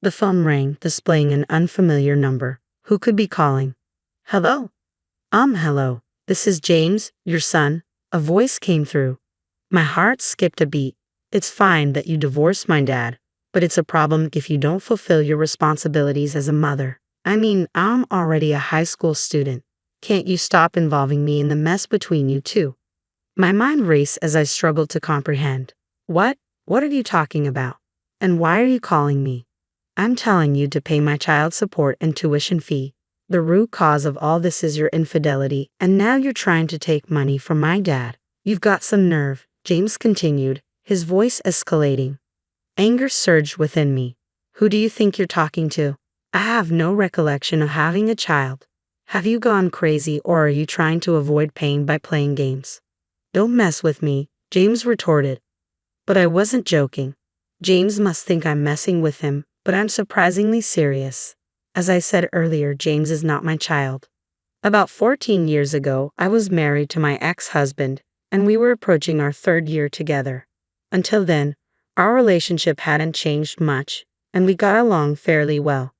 The phone rang, displaying an unfamiliar number. Who could be calling? Hello? Hello. This is James, your son. A voice came through. My heart skipped a beat. It's fine that you divorced my dad, but it's a problem if you don't fulfill your responsibilities as a mother. I mean, I'm already a high school student. Can't you stop involving me in the mess between you two? My mind raced as I struggled to comprehend. What? What are you talking about? And why are you calling me? I'm telling you to pay my child support and tuition fee. The root cause of all this is your infidelity, and now you're trying to take money from my dad. You've got some nerve, James continued, his voice escalating. Anger surged within me. Who do you think you're talking to? I have no recollection of having a child. Have you gone crazy, or are you trying to avoid pain by playing games? Don't mess with me, James retorted. But I wasn't joking. James must think I'm messing with him, but I'm surprisingly serious. As I said earlier, James is not my child. About 14 years ago, I was married to my ex-husband, and we were approaching our 3rd year together. Until then, our relationship hadn't changed much, and we got along fairly well.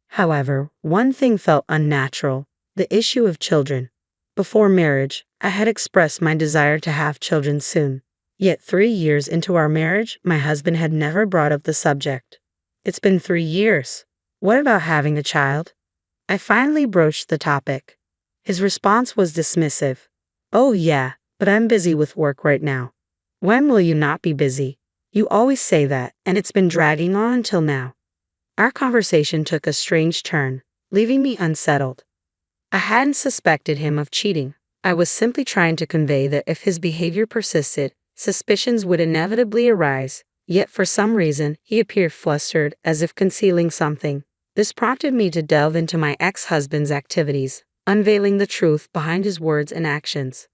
However, one thing felt unnatural: the issue of children. Before marriage, I had expressed my desire to have children soon. Yet 3 years into our marriage, my husband had never brought up the subject. It's been 3 years. What about having a child? I finally broached the topic. His response was dismissive. Oh yeah, but I'm busy with work right now. When will you not be busy? You always say that, and it's been dragging on until now. Our conversation took a strange turn, leaving me unsettled. I hadn't suspected him of cheating. I was simply trying to convey that if his behavior persisted, suspicions would inevitably arise. Yet for some reason, he appeared flustered, as if concealing something. This prompted me to delve into my ex-husband's activities, unveiling the truth behind his words and actions.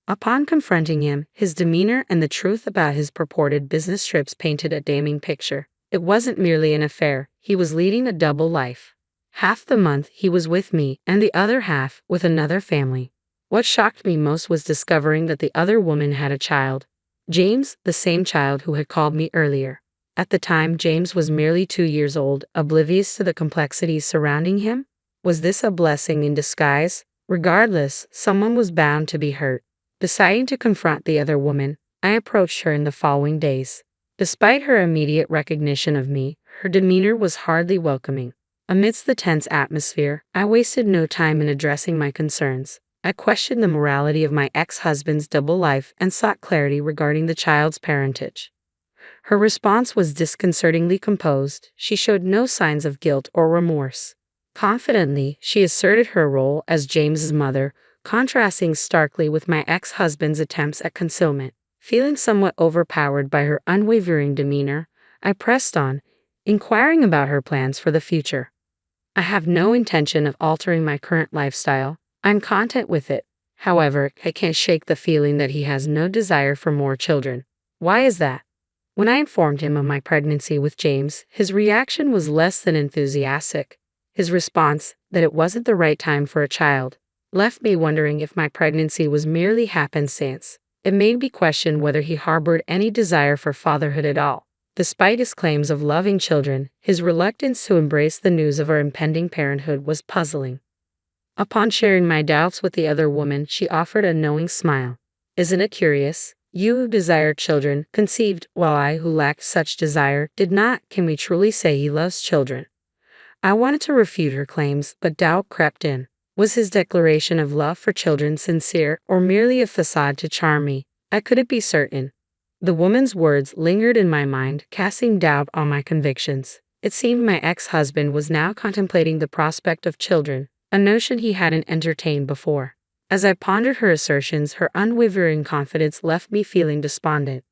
Upon confronting him, his demeanor and the truth about his purported business trips painted a damning picture. It wasn't merely an affair, he was leading a double life. Half the month he was with me, and the other half with another family. What shocked me most was discovering that the other woman had a child. James, the same child who had called me earlier. At the time, James was merely 2 years old, oblivious to the complexities surrounding him. Was this a blessing in disguise? Regardless, someone was bound to be hurt. Deciding to confront the other woman, I approached her in the following days. Despite her immediate recognition of me, her demeanor was hardly welcoming. Amidst the tense atmosphere, I wasted no time in addressing my concerns. I questioned the morality of my ex-husband's double life and sought clarity regarding the child's parentage. Her response was disconcertingly composed. She showed no signs of guilt or remorse. Confidently, she asserted her role as James's mother, contrasting starkly with my ex-husband's attempts at concealment. Feeling somewhat overpowered by her unwavering demeanor, I pressed on, inquiring about her plans for the future. I have no intention of altering my current lifestyle. I'm content with it. However, I can't shake the feeling that he has no desire for more children. Why is that? When I informed him of my pregnancy with James, his reaction was less than enthusiastic. His response, that it wasn't the right time for a child, left me wondering if my pregnancy was merely happenstance. It made me question whether he harbored any desire for fatherhood at all. Despite his claims of loving children, his reluctance to embrace the news of our impending parenthood was puzzling. Upon sharing my doubts with the other woman, she offered a knowing smile. Isn't it curious? You who desired children conceived, while I who lacked such desire did not. Can we truly say he loves children? I wanted to refute her claims, but doubt crept in. Was his declaration of love for children sincere, or merely a facade to charm me? I couldn't be certain. The woman's words lingered in my mind, casting doubt on my convictions. It seemed my ex-husband was now contemplating the prospect of children, a notion he hadn't entertained before. As I pondered her assertions, her unwavering confidence left me feeling despondent.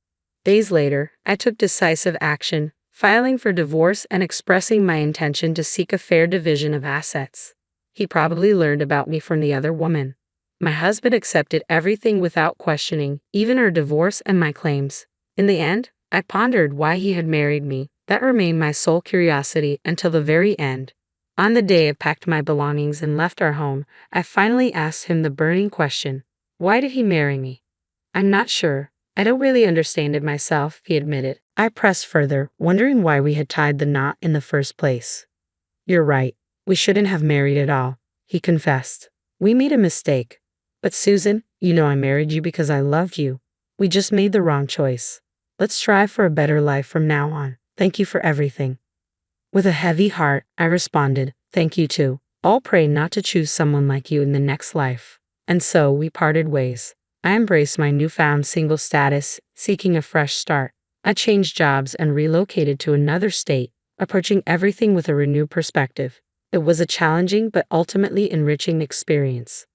Days later, I took decisive action, filing for divorce and expressing my intention to seek a fair division of assets. He probably learned about me from the other woman. My husband accepted everything without questioning, even our divorce and my claims. In the end, I pondered why he had married me. That remained my sole curiosity until the very end. On the day I packed my belongings and left our home, I finally asked him the burning question: why did he marry me? I'm not sure. I don't really understand it myself, he admitted. I pressed further, wondering why we had tied the knot in the first place. You're right. We shouldn't have married at all, he confessed. We made a mistake. But Susan, you know I married you because I loved you. We just made the wrong choice. Let's strive for a better life from now on. Thank you for everything. With a heavy heart, I responded, thank you too. I'll pray not to choose someone like you in the next life. And so we parted ways. I embraced my newfound single status, seeking a fresh start. I changed jobs and relocated to another state, approaching everything with a renewed perspective. It was a challenging but ultimately enriching experience.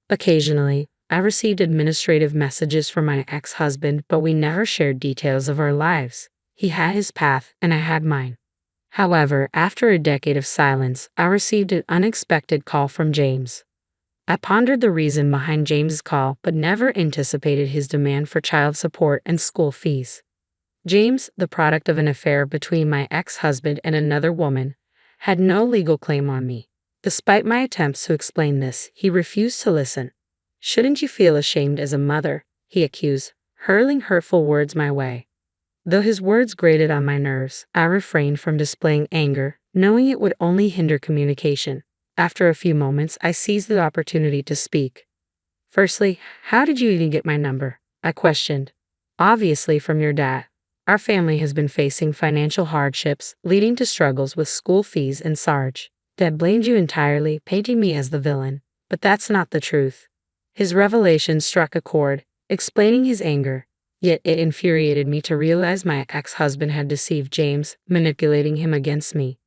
Occasionally, I received administrative messages from my ex-husband, but we never shared details of our lives. He had his path, and I had mine. However, after a decade of silence, I received an unexpected call from James. I pondered the reason behind James's call, but never anticipated his demand for child support and school fees. James, the product of an affair between my ex-husband and another woman, had no legal claim on me. Despite my attempts to explain this, he refused to listen. Shouldn't you feel ashamed as a mother? He accused, hurling hurtful words my way. Though his words grated on my nerves, I refrained from displaying anger, knowing it would only hinder communication. After a few moments, I seized the opportunity to speak. Firstly, how did you even get my number? I questioned. Obviously from your dad. Our family has been facing financial hardships, leading to struggles with school fees and Sarge. Dad blamed you entirely, painting me as the villain. But that's not the truth. His revelation struck a chord, explaining his anger. Yet it infuriated me to realize my ex-husband had deceived James, manipulating him against me.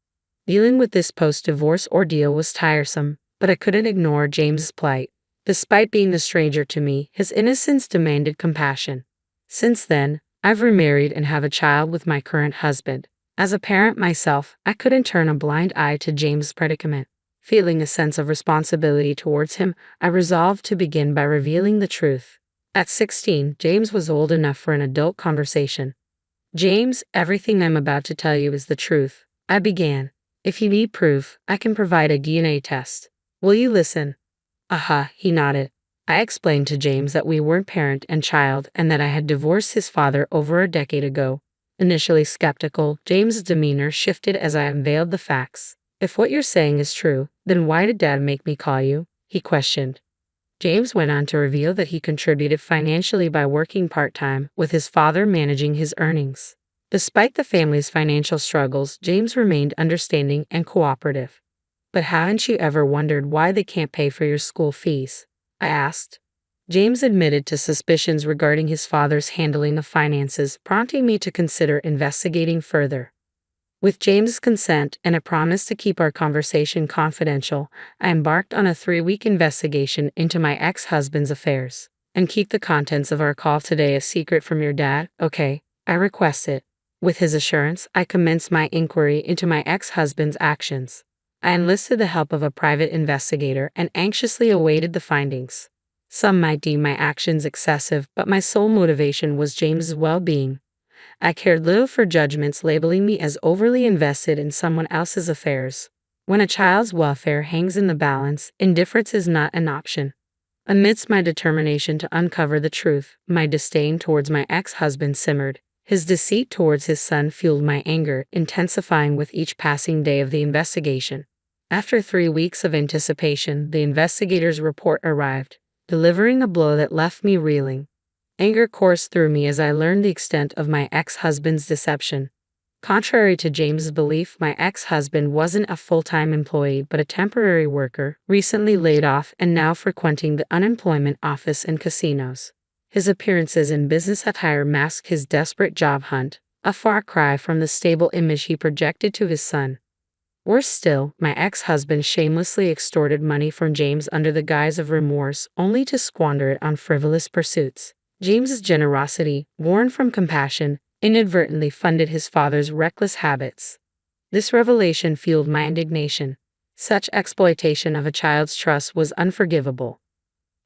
Dealing with this post-divorce ordeal was tiresome, but I couldn't ignore James's plight. Despite being a stranger to me, his innocence demanded compassion. Since then, I've remarried and have a child with my current husband. As a parent myself, I couldn't turn a blind eye to James' predicament. Feeling a sense of responsibility towards him, I resolved to begin by revealing the truth. At 16, James was old enough for an adult conversation. James, everything I'm about to tell you is the truth. I began. If you need proof, I can provide a DNA test. Will you listen? He nodded. I explained to James that we weren't parent and child and that I had divorced his father over a decade ago. Initially skeptical, James's demeanor shifted as I unveiled the facts. If what you're saying is true, then why did Dad make me call you? He questioned. James went on to reveal that he contributed financially by working part-time, with his father managing his earnings. Despite the family's financial struggles, James remained understanding and cooperative. But haven't you ever wondered why they can't pay for your school fees? I asked. James admitted to suspicions regarding his father's handling of finances, prompting me to consider investigating further. With James's consent and a promise to keep our conversation confidential, I embarked on a 3-week investigation into my ex-husband's affairs. And keep the contents of our call today a secret from your dad, okay? I requested. With his assurance, I commenced my inquiry into my ex-husband's actions. I enlisted the help of a private investigator and anxiously awaited the findings. Some might deem my actions excessive, but my sole motivation was James's well-being. I cared little for judgments labeling me as overly invested in someone else's affairs. When a child's welfare hangs in the balance, indifference is not an option. Amidst my determination to uncover the truth, my disdain towards my ex-husband simmered. His deceit towards his son fueled my anger, intensifying with each passing day of the investigation. After 3 weeks of anticipation, the investigator's report arrived, delivering a blow that left me reeling. Anger coursed through me as I learned the extent of my ex-husband's deception. Contrary to James's belief, my ex-husband wasn't a full-time employee but a temporary worker, recently laid off and now frequenting the unemployment office and casinos. His appearances in business attire masked his desperate job hunt, a far cry from the stable image he projected to his son. Worse still, my ex-husband shamelessly extorted money from James under the guise of remorse, only to squander it on frivolous pursuits. James's generosity, born from compassion, inadvertently funded his father's reckless habits. This revelation fueled my indignation. Such exploitation of a child's trust was unforgivable.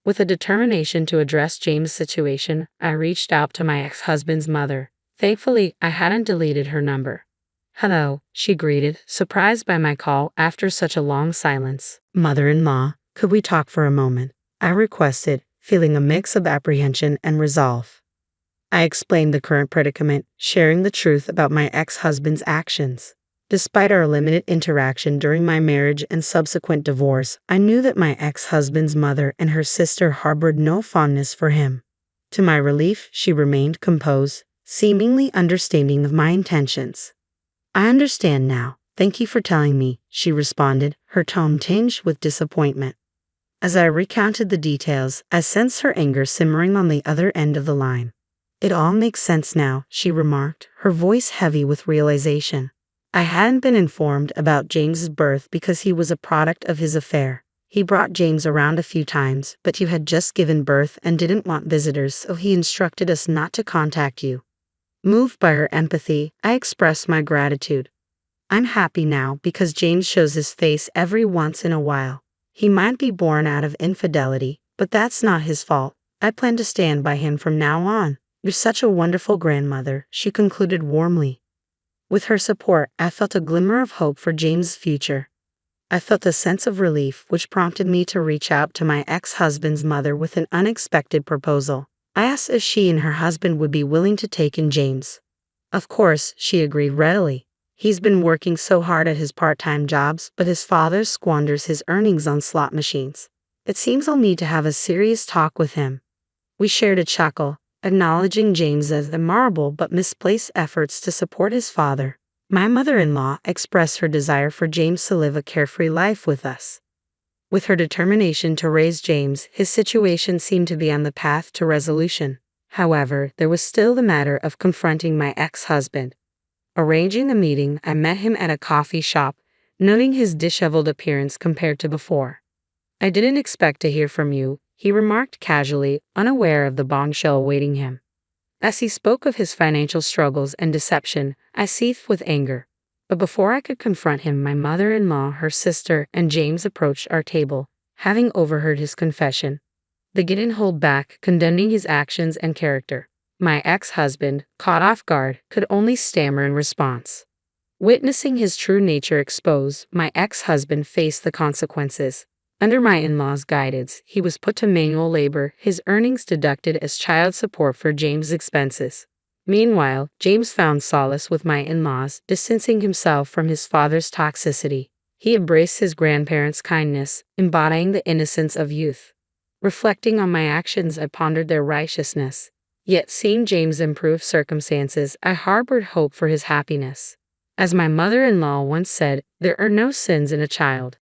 With a determination to address James' situation, I reached out to my ex-husband's mother. Thankfully, I hadn't deleted her number. "Hello," she greeted, surprised by my call after such a long silence. "Mother-in-law, could we talk for a moment?" I requested, feeling a mix of apprehension and resolve. I explained the current predicament, sharing the truth about my ex-husband's actions. Despite our limited interaction during my marriage and subsequent divorce, I knew that my ex-husband's mother and her sister harbored no fondness for him. To my relief, she remained composed, seemingly understanding of my intentions. "I understand now. Thank you for telling me," she responded, her tone tinged with disappointment. As I recounted the details, I sensed her anger simmering on the other end of the line. "It all makes sense now," she remarked, her voice heavy with realization. "I hadn't been informed about James's birth because he was a product of his affair. He brought James around a few times, but you had just given birth and didn't want visitors, so he instructed us not to contact you." Moved by her empathy, I expressed my gratitude. "I'm happy now because James shows his face every once in a while. He might be born out of infidelity, but that's not his fault. I plan to stand by him from now on. You're such a wonderful grandmother," she concluded warmly. With her support, I felt a glimmer of hope for James's future. I felt a sense of relief, which prompted me to reach out to my ex-husband's mother with an unexpected proposal. I asked if she and her husband would be willing to take in James. Of course, she agreed readily. He's been working so hard at his part-time jobs, but his father squanders his earnings on slot machines. It seems I'll need to have a serious talk with him. We shared a chuckle, acknowledging James' admirable but misplaced efforts to support his father. My mother-in-law expressed her desire for James to live a carefree life with us. With her determination to raise James, his situation seemed to be on the path to resolution. However, there was still the matter of confronting my ex-husband. Arranging the meeting, I met him at a coffee shop, noting his disheveled appearance compared to before. "I didn't expect to hear from you," he remarked casually, unaware of the bombshell awaiting him. As he spoke of his financial struggles and deception, I seethed with anger. But before I could confront him, my mother-in-law, her sister, and James approached our table, having overheard his confession. They didn't hold back, condemning his actions and character. My ex-husband, caught off guard, could only stammer in response. Witnessing his true nature exposed, my ex-husband faced the consequences. Under my in-laws' guidance, he was put to manual labor, his earnings deducted as child support for James' expenses. Meanwhile, James found solace with my in-laws, distancing himself from his father's toxicity. He embraced his grandparents' kindness, embodying the innocence of youth. Reflecting on my actions, I pondered their righteousness. Yet seeing James' improved circumstances, I harbored hope for his happiness. As my mother-in-law once said, "There are no sins in a child."